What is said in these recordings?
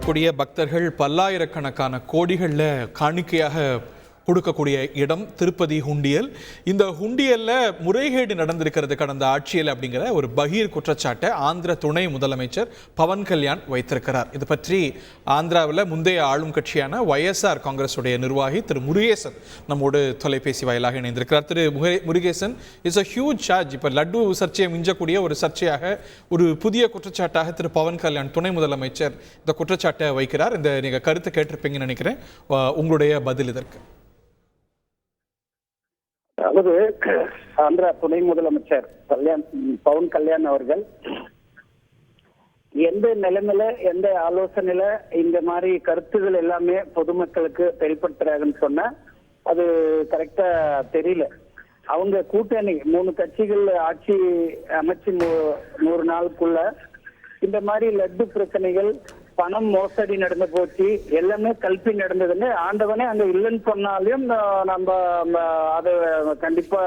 வரக்கூடிய பக்தர்கள் பல்லாயிரக்கணக்கான கோடிகளில் காணிக்கையாக கொடுக்கக்கூடிய இடம் திருப்பதி ஹுண்டியல். இந்த ஹுண்டியல்ல முறைகேடு நடந்திருக்கிறது கடந்த ஆட்சியில் அப்படிங்கிற ஒரு பகீர் குற்றச்சாட்டை ஆந்திர துணை முதலமைச்சர் பவன் கல்யாண் வைத்திருக்கிறார். இது பற்றி ஆந்திராவில் முந்தைய ஆளும் கட்சியான YSR காங்கிரஸுடைய நிர்வாகி திரு முருகேசன் நம்மோடு தொலைபேசி வாயிலாக இணைந்திருக்கிறார். திரு Murugesan, it's a huge charge. இப்போ லட்டு சர்ச்சையை மிஞ்சக்கூடிய ஒரு சர்ச்சையாக, ஒரு புதிய குற்றச்சாட்டாக திரு பவன் கல்யாண் துணை முதலமைச்சர் இந்த குற்றச்சாட்டை வைக்கிறார். இந்த நீங்கள் கருத்தை கேட்டிருப்பீங்கன்னு நினைக்கிறேன். உங்களுடைய பதில் இதற்கு? அதாவது ஆந்திரா துணை முதலமைச்சர் பவன் கல்யாண் அவர்கள் எந்த நிலைமையில, எந்த ஆலோசனையில இந்த மாதிரி கருத்துகள் எல்லாமே பொதுமக்களுக்கு வெளிப்படுத்துறாங்கன்னு சொன்னா அது கரெக்டா தெரியல. அவங்க கூட்டணி 3 கட்சிகள் ஆட்சி அமைச்சு 100 நாளுக்குள்ள இந்த மாதிரி லட்டு பிரச்சனைகள், பணம் மோசடி நடந்து போச்சு, எல்லாமே கல்பி நடந்ததுன்னு ஆண்டவனே அங்க இல்லைன்னு சொன்னாலையும் நம்ம அது கண்டிப்பா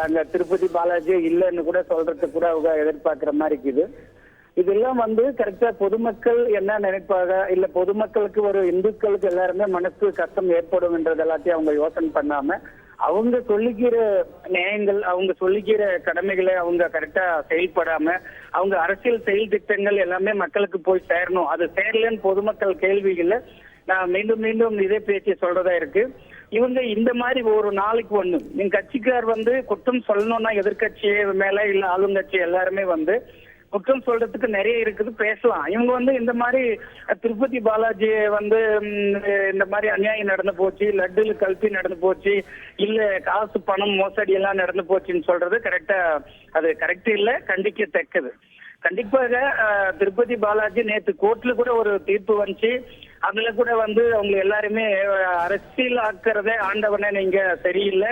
அங்க திருப்பதி பாலாஜி இல்லைன்னு கூட சொல்றதுக்கு கூட அவங்க எதிர்பார்க்கிற மாதிரி இருக்குது. இதெல்லாம் கரெக்டா பொதுமக்கள் என்ன நினைப்பாங்க, இல்ல பொதுமக்களுக்கு ஒரு இந்துக்களுக்கு எல்லாருமே மனசு கஷ்டம் ஏற்படும் என்றது எல்லாத்தையும் அவங்க யோசனை பண்ணாம அவங்க சொல்லிக்கிற நியாயங்கள், அவங்க சொல்லிக்கிற கடமைகளை அவங்க கரெக்டா செயல்படாம அவங்க அரசியல் செயல் திட்டங்கள் எல்லாமே மக்களுக்கு போய் சேரணும், அது சேரலன்னு பொதுமக்கள் கேள்விகள்ல நான் மீண்டும் மீண்டும் இதே பேச்சு சொல்றதா இருக்கு. இவங்க இந்த மாதிரி ஒரு நாளைக்கு ஒண்ணு எங்க கட்சிக்கார் குற்றம் சொல்லணும்னா எதிர்கட்சி மேல இல்ல ஆளுங்கட்சி எல்லாருமே குற்றம் சொல்றதுக்கு நிறைய இருக்குது, பேசலாம். இவங்க இந்த மாதிரி திருப்பதி பாலாஜி இந்த மாதிரி அநியாயம் நடந்து போச்சு, லட்டுல கல்பி நடந்து போச்சு, இல்ல காசு பணம் மோசடி எல்லாம் நடந்து போச்சுன்னு சொல்றது கரெக்டா, அது கரெக்ட் இல்ல, கண்டிக்கத்தக்கது. கண்டிப்பாக திருப்பதி பாலாஜி நேற்று கோர்ட்ல கூட ஒரு தீர்ப்பு வந்துச்சு. அதுல கூட அவங்க எல்லாருமே அரசியல் ஆக்குறதே ஆண்டவனே நீங்க சரியில்லை,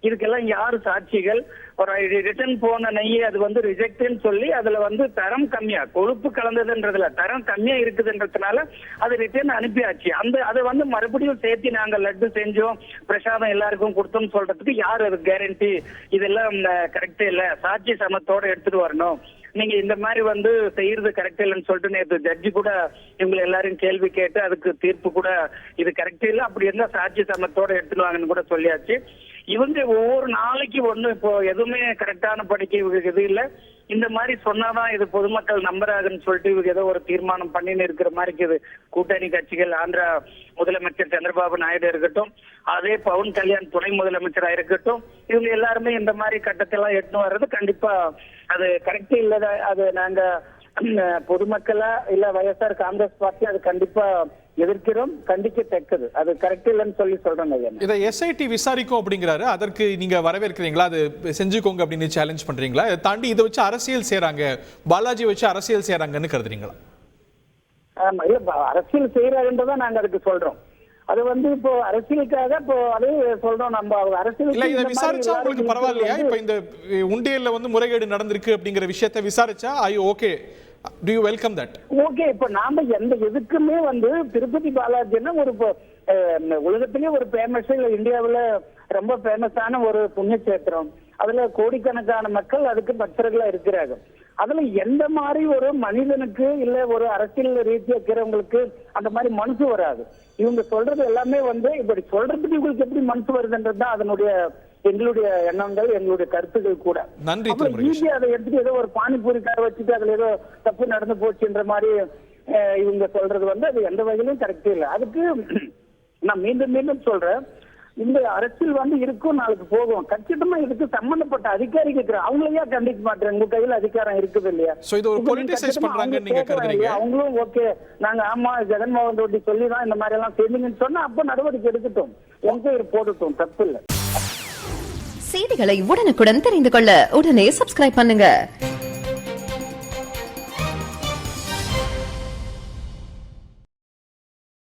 இதுக்கெல்லாம் யாரு சாட்சிகள், ஒரு ரிட்டர்ன் போன நெய் அது ரிஜெக்ட்னு சொல்லி அதுல தரம் கம்மியா, கொழுப்பு கலந்ததுன்றதுல தரம் கம்மியா இருக்குதுன்றதுனால அது ரிட்டர்ன் அனுப்பியாச்சு. அதை மறுபடியும் சேர்த்து நாங்க லட்டு செஞ்சோம், பிரசாதம் எல்லாருக்கும் கொடுத்தோம்னு சொல்றதுக்கு யார் அது கேரண்டி? இதெல்லாம் கரெக்டே இல்ல, சாட்சி சமத்தோட எடுத்துட்டு வரணும். நீங்க இந்த மாதிரி செய்யறது கரெக்ட் இல்லைன்னு சொல்லிட்டு நேற்று ஜட்ஜி கூட இவங்களை எல்லாரும் கேள்வி கேட்டு அதுக்கு தீர்ப்பு கூட இது கரெக்ட் இல்லை, அப்படி இருந்தா சாட்சி சமத்தோட எடுத்துட்டு வாங்கன்னு கூட சொல்லியாச்சு. இவங்க ஒவ்வொரு நாளைக்கு இப்போ எதுவுமே கரெக்டான படிக்க இவங்களுக்கு எதுவும் இல்லை. இந்த மாதிரி சொன்னாதான் இது பொதுமக்கள் நம்புறாங்கன்னு சொல்லிட்டு இவங்க ஏதோ ஒரு தீர்மானம் பண்ணின்னு இருக்கிற மாதிரி இருக்குது. கூட்டணி கட்சிகள், ஆந்திரா முதலமைச்சர் சந்திரபாபு நாயுடு இருக்கட்டும், அதே பவன் கல்யாண் துணை முதலமைச்சராக இருக்கட்டும், இவங்க எல்லாருமே இந்த மாதிரி கட்டத்தெல்லாம் எட்டுன்னு வர்றது கண்டிப்பா அது கரெக்ட் இல்ல. அது நாங்க பொதுமக்களா இல்ல YSR காங்கிரஸ் பார்ட்டி அது கண்டிப்பா எதிர்க்கிறோம், கண்டிக்கத்தக்கது, அது கரெக்ட் இல்லைன்னு சொல்றாங்க. இதை SIT விசாரிக்கும் அப்படிங்கிறாரு, அதற்கு நீங்க வரவேற்கிறீங்களா? அது செஞ்சுக்கோங்க அப்படின்னு சேலஞ்ச் பண்றீங்களா? இதை தாண்டி இதை வச்சு அரசியல் செய்யறாங்க, பாலாஜி வச்சு அரசியல் செய்யறாங்கன்னு கருதுறீங்களா? ஆமா, இல்ல அரசியல் செய்யறாங்கன்றதான் நாங்க அதுக்கு சொல்றோம். அது இப்போ அரசியலுக்காக இப்போ அதே சொல்றோம். நம்ம அரசியல் இல்ல, இதை விசாரிச்சா உங்களுக்கு பரவாயில்லையா? இப்ப இந்த உண்டியல்ல முறைகேடு நடந்திருக்கு அப்படிங்கிற விஷயத்தை விசாரிச்சா okay, do you welcome that? Okay, இப்ப நாம எந்த எதுக்குமே திருப்பதி பாலாஜின்னா ஒரு உலகத்திலேயே ஒரு ஃபேமஸ், இல்ல இந்தியாவுல ரொம்ப ஃபேமஸான ஒரு புண்ணியக்ஷேத்திரம். அதுல கோடிக்கணக்கான மக்கள் அதுக்கு பக்தர்களா இருக்கிறாங்க. அதுல எந்த மாதிரி ஒரு மனிதனுக்கு இல்ல ஒரு அரசியல் ரீதியா இருக்கிறவங்களுக்கு அந்த மாதிரி மனசு வராது. இவங்க சொல்றது எல்லாமே இப்படி சொல்றதுக்கு இவங்களுக்கு எப்படி மனசு வருதுன்றதுதான் அதனுடைய எங்களுடைய எண்ணங்கள், எங்களுடைய கருத்துக்கள் கூட. ஈஸியா அதை எடுத்துட்டு ஏதோ ஒரு பானிபூரி கார வச்சுட்டு அதுல ஏதோ தப்பு நடந்து போச்சுன்ற மாதிரி இவங்க சொல்றது அது எந்த வகையிலும் கரெக்ட் இல்லை. அதுக்கு நான் மீண்டும் மீண்டும் சொல்றேன், இந்த அரசியல் இருக்கும், நாளைக்கு போகும். கச்சிதமா இதுக்கு சம்பந்தப்பட்ட அதிகாரிகள் இருக்கிற அவங்களையா கண்டிக்க மாட்டேன். உங்க கையில அதிகாரம் இருக்குது இல்லையா? அவங்களும் ஓகே, நாங்க ஆமா ஜெகன்மோகன் ரெட்டி சொல்லிதான் இந்த மாதிரி எல்லாம் செய்யுங்கன்னு சொன்னா அப்ப நடவடிக்கை எடுக்கட்டும், என்கொயரி போடட்டும், தப்பு இல்லை. செய்திகளை உடனுக்குடன் தெரிந்து கொள்ள உடனே சப்ஸ்கிரைப் பண்ணுங்க.